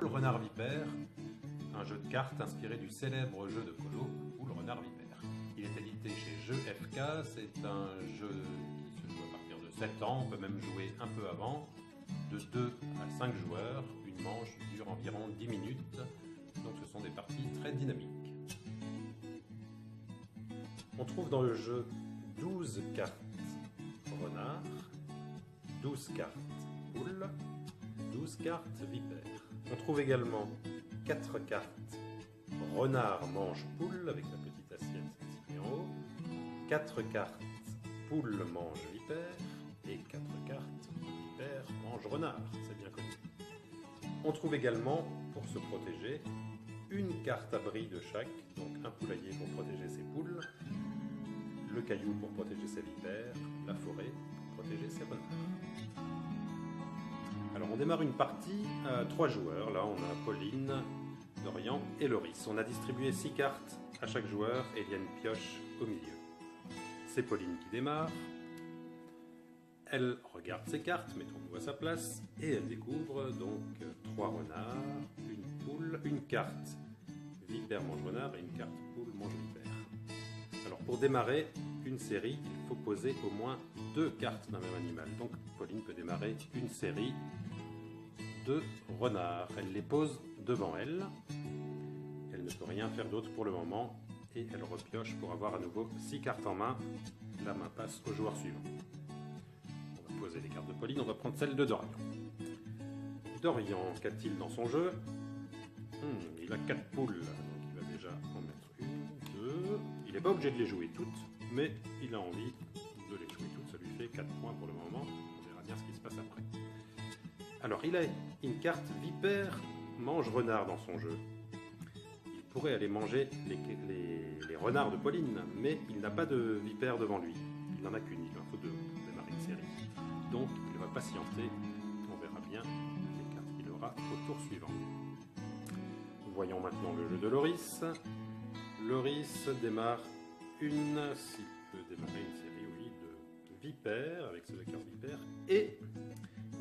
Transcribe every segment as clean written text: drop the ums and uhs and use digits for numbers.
Le renard vipère, un jeu de cartes inspiré du célèbre jeu de Colo ou le renard vipère. Il est édité chez Jeux FK, c'est un jeu qui se joue à partir de 7 ans, on peut même jouer un peu avant, de 2 à 5 joueurs, une manche dure environ 10 minutes, donc ce sont des parties très dynamiques. On trouve dans le jeu 12 cartes renard, 12 cartes poule, 12 cartes vipère. On trouve également 4 cartes renard mange poule avec la petite assiette située en haut, 4 cartes poule mange vipère et 4 cartes vipère mange renard, c'est bien connu. On trouve également, pour se protéger, une carte abri de chaque, donc un poulailler pour protéger ses poules, le caillou pour protéger ses vipères, la forêt pour protéger ses renards. Alors on démarre une partie à 3 joueurs, là on a Pauline, Dorian et Loris. On a distribué 6 cartes à chaque joueur et il y a une pioche au milieu. C'est Pauline qui démarre, elle regarde ses cartes, mettons-nous à sa place, et elle découvre donc 3 renards, une poule, une carte vipère mange renard et une carte poule mange vipère. Alors pour démarrer une série, il faut poser au moins 2 cartes d'un même animal. Donc Pauline peut démarrer une série de renards. Elle les pose devant elle. Elle ne peut rien faire d'autre pour le moment et elle repioche pour avoir à nouveau 6 cartes en main. La main passe au joueur suivant. On va poser les cartes de Pauline, on va prendre celle de Dorian. Dorian, qu'a-t-il dans son jeu? Il a 4 poules, donc il va déjà en mettre une, 2. Il n'est pas obligé de les jouer toutes, mais il a envie de les jouer toutes. Ça lui fait 4 points pour le moment. On verra bien ce qui se passe après. Alors, il a une carte vipère mange renard dans son jeu. Il pourrait aller manger les renards de Pauline, mais il n'a pas de vipère devant lui. Il n'en a qu'une, il en faut 2 pour démarrer une série. Donc, il va patienter. On verra bien les cartes qu'il aura au tour suivant. Voyons maintenant le jeu de Loris. Loris démarre s'il peut démarrer une série, oui, de vipères, avec ses cartes vipères, et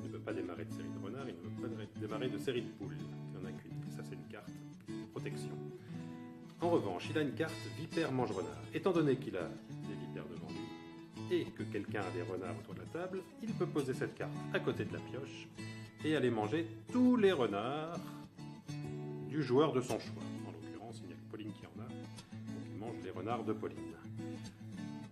il ne peut pas démarrer de série de renards, il ne peut pas démarrer de série de poules, il n'y en a qu'une, et ça c'est une carte de protection. En revanche, il a une carte vipère mange renard. Étant donné qu'il a des vipères devant lui, et que quelqu'un a des renards autour de la table, il peut poser cette carte à côté de la pioche, et aller manger tous les renards du joueur de son choix. En l'occurrence, il n'y a que Pauline qui en a, donc il mange les renards de Pauline.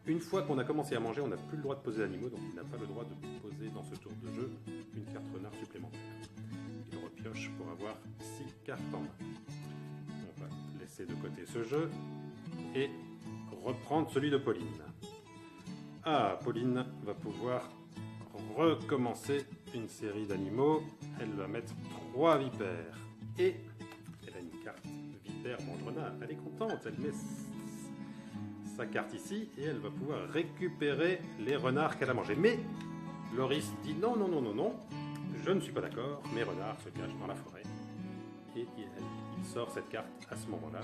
Une fois qu'on a commencé à manger, on n'a plus le droit de poser d'animaux, donc il n'a pas le droit de poser dans ce tour de jeu une carte renard supplémentaire. Il repioche pour avoir 6 cartes en main. On va laisser de côté ce jeu et reprendre celui de Pauline. Ah, Pauline va pouvoir recommencer une série d'animaux. Elle va mettre 3 vipères et elle a une carte vipère mange renard. Elle est contente, elle met sa carte ici et elle va pouvoir récupérer les renards qu'elle a mangés. Mais Loris dit non, non, non, non, non, je ne suis pas d'accord, mes renards se cachent dans la forêt. Et il sort cette carte à ce moment-là.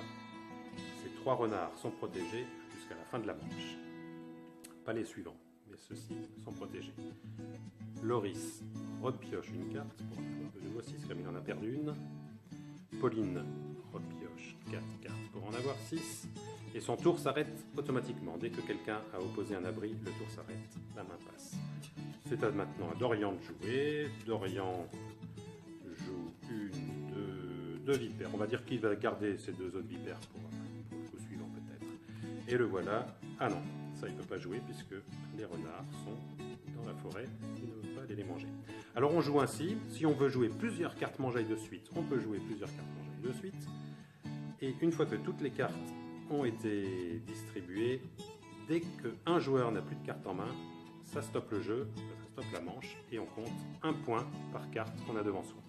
Ces 3 renards sont protégés jusqu'à la fin de la manche. Pas les suivants, mais ceux-ci sont protégés. Loris repioche une carte pour en avoir de nouveau 6, comme il en a perdu une. Pauline repioche 4 cartes pour en avoir 6. Et son tour s'arrête automatiquement. Dès que quelqu'un a opposé un abri, le tour s'arrête, la main passe. C'est maintenant à Dorian de jouer. Dorian joue deux vipères. On va dire qu'il va garder ces 2 autres vipères pour le coup suivant peut-être. Et le voilà. Ah non, ça il ne peut pas jouer puisque les renards sont dans la forêt. Il ne veut pas aller les manger. Alors on joue ainsi. Si on veut jouer plusieurs cartes mangeailles de suite, on peut jouer plusieurs cartes mangeailles de suite. Et une fois que toutes les cartes ont été distribuées, dès qu'un joueur n'a plus de carte en main, ça stoppe le jeu, ça stoppe la manche, et on compte 1 point par carte qu'on a devant soi.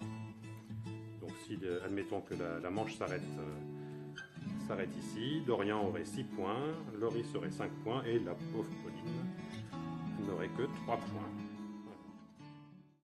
Donc si, admettons que la manche s'arrête ici, Dorian aurait 6 points, Loris aurait 5 points, et la pauvre Pauline n'aurait que 3 points.